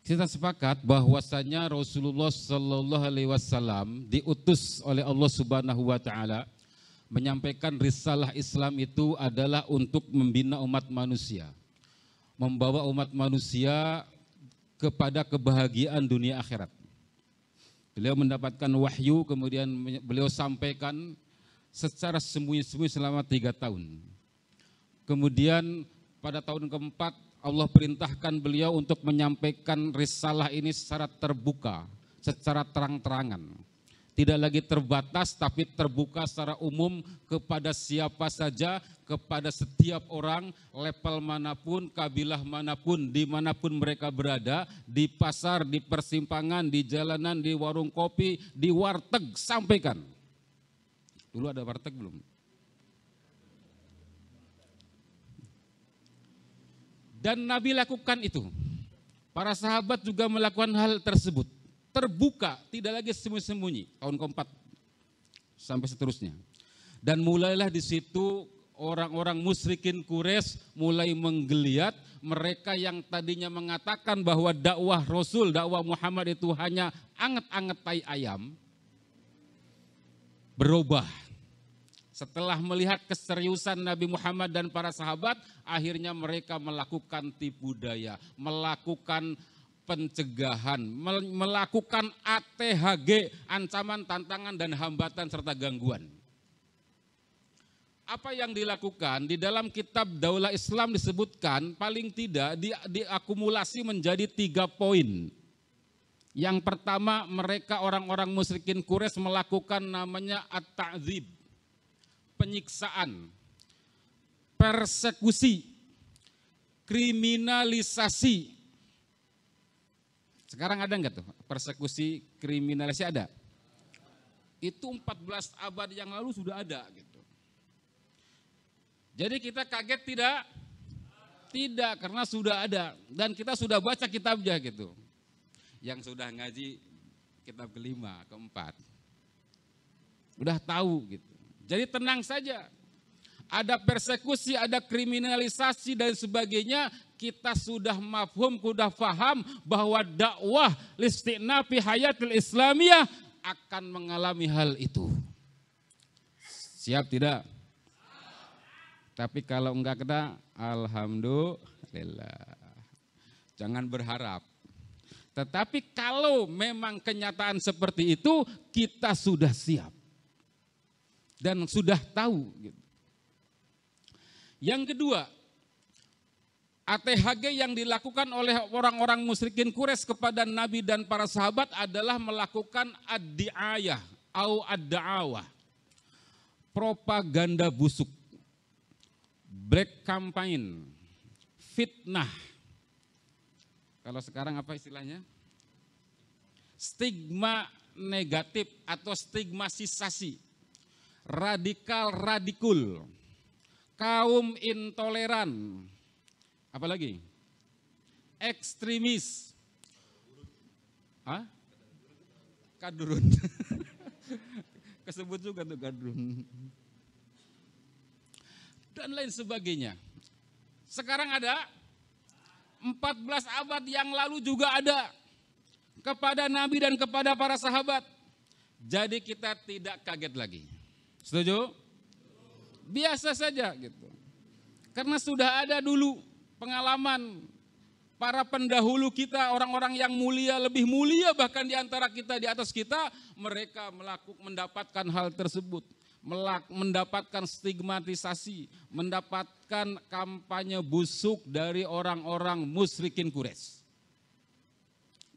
Kita sepakat bahwasanya Rasulullah Sallallahu Alaihi Wasallam diutus oleh Allah Subhanahu Wa Taala menyampaikan risalah Islam itu adalah untuk membina umat manusia, membawa umat manusia kepada kebahagiaan dunia akhirat. Beliau mendapatkan wahyu, kemudian beliau sampaikan secara sembunyi-sembunyi selama 3 tahun. Kemudian pada tahun keempat Allah perintahkan beliau untuk menyampaikan risalah ini secara terbuka, secara terang-terangan. Tidak lagi terbatas tapi terbuka secara umum kepada siapa saja, kepada setiap orang, level manapun, kabilah manapun, dimanapun mereka berada, di pasar, di persimpangan, di jalanan, di warung kopi, di warteg, sampaikan. Dulu ada warteg belum? Dan Nabi lakukan itu. Para sahabat juga melakukan hal tersebut. Terbuka, tidak lagi sembunyi-sembunyi. Tahun keempat sampai seterusnya. Dan mulailah di situ orang-orang musyrikin Quraisy mulai menggeliat. Mereka yang tadinya mengatakan bahwa dakwah Rasul, dakwah Muhammad itu hanya anget-anget tai ayam, berubah. Setelah melihat keseriusan Nabi Muhammad dan para sahabat, akhirnya mereka melakukan tipu daya, melakukan pencegahan, melakukan ATHG, ancaman, tantangan, dan hambatan serta gangguan. Apa yang dilakukan di dalam kitab Daulah Islam disebutkan paling tidak diakumulasi menjadi 3 poin. Yang pertama, mereka orang-orang musyrikin Quraisy melakukan namanya at-ta'dzib, penyiksaan, persekusi, kriminalisasi. Sekarang ada enggak tuh persekusi, kriminalisasi ada? Itu 14 abad yang lalu sudah ada gitu. Jadi kita kaget tidak? Tidak, karena sudah ada dan kita sudah baca kitabnya gitu. Yang sudah ngaji kitab kelima, keempat. Udah tahu gitu. Jadi tenang saja, ada persekusi, ada kriminalisasi dan sebagainya, kita sudah mafhum, sudah paham bahwa dakwah listi'nafi hayatul islamiyah akan mengalami hal itu. Siap tidak? Tapi kalau enggak kena, alhamdulillah. Jangan berharap. Tetapi kalau memang kenyataan seperti itu, kita sudah siap. Dan sudah tahu. Yang kedua, ATHG yang dilakukan oleh orang-orang musyrikin Quraisy kepada Nabi dan para sahabat adalah melakukan ad-di'ayah atau ad-da'awah, propaganda busuk, black campaign, fitnah. Kalau sekarang apa istilahnya? Stigma negatif atau stigmatisasi. Radikal-radikul, kaum intoleran, apalagi ekstremis, kadrun, kesebut juga tuh kadrun, dan lain sebagainya. Sekarang ada, 14 abad yang lalu juga ada kepada Nabi dan kepada para sahabat. Jadi kita tidak kaget lagi. Setuju? Biasa saja gitu. Karena sudah ada dulu pengalaman para pendahulu kita, orang-orang yang mulia, lebih mulia bahkan di antara kita, di atas kita, mereka mendapatkan hal tersebut, mendapatkan stigmatisasi, mendapatkan kampanye busuk dari orang-orang musyrikin Quraisy.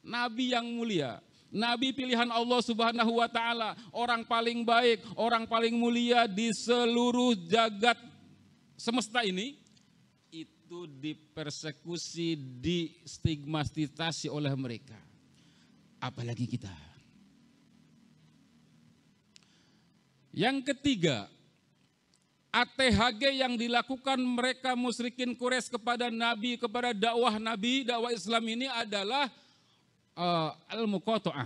Nabi yang mulia, Nabi pilihan Allah Subhanahu wa Ta'ala, orang paling baik, orang paling mulia di seluruh jagat semesta ini, itu dipersekusi, distigmatisasi oleh mereka. Apalagi kita. Yang ketiga, ATHG yang dilakukan mereka musyrikin Quraisy kepada Nabi, kepada dakwah Nabi, dakwah Islam ini adalah al-muqata'ah,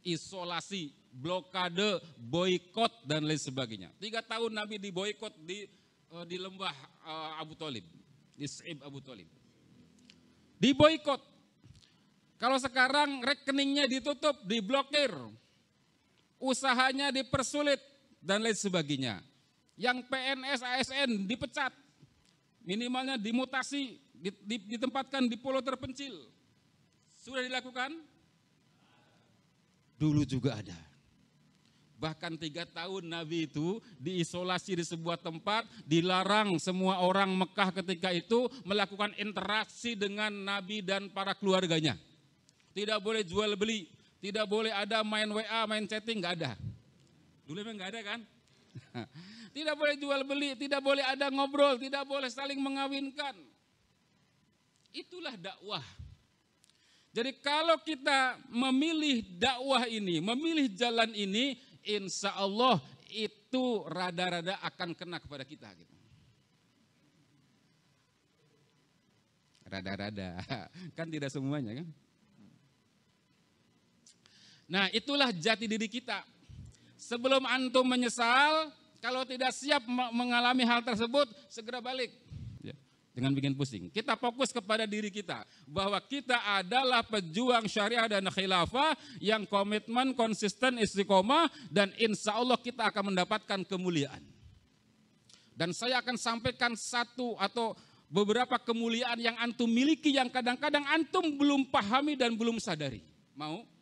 isolasi, blokade, boikot dan lain sebagainya. 3 tahun Nabi diboikot di lembah Abu Thalib, di Sa'ib Abu Thalib. diboikot. Kalau sekarang rekeningnya ditutup, diblokir, usahanya dipersulit, dan lain sebagainya. Yang PNS, ASN dipecat, minimalnya dimutasi, ditempatkan di pulau terpencil. Sudah dilakukan? Dulu juga ada. Bahkan 3 tahun Nabi itu diisolasi di sebuah tempat, dilarang semua orang Mekah ketika itu melakukan interaksi dengan Nabi dan para keluarganya. Tidak boleh jual beli, tidak boleh ada main WA, main chatting, nggak ada. Dulu memang nggak ada kan? Tidak boleh jual beli, tidak boleh ada ngobrol, tidak boleh saling mengawinkan. Itulah dakwah. Jadi kalau kita memilih dakwah ini, memilih jalan ini, insya Allah itu rada-rada akan kena kepada kita. Gitu. Rada-rada, kan tidak semuanya kan. Nah itulah jati diri kita. Sebelum antum menyesal, kalau tidak siap mengalami hal tersebut, segera balik. Ya, dengan bikin pusing. Kita fokus kepada diri kita. Bahwa kita adalah pejuang syariah dan khilafah yang komitmen, konsisten, istiqomah. Dan insya Allah kita akan mendapatkan kemuliaan. Dan saya akan sampaikan satu atau beberapa kemuliaan yang antum miliki yang kadang-kadang antum belum pahami dan belum sadari. Mau?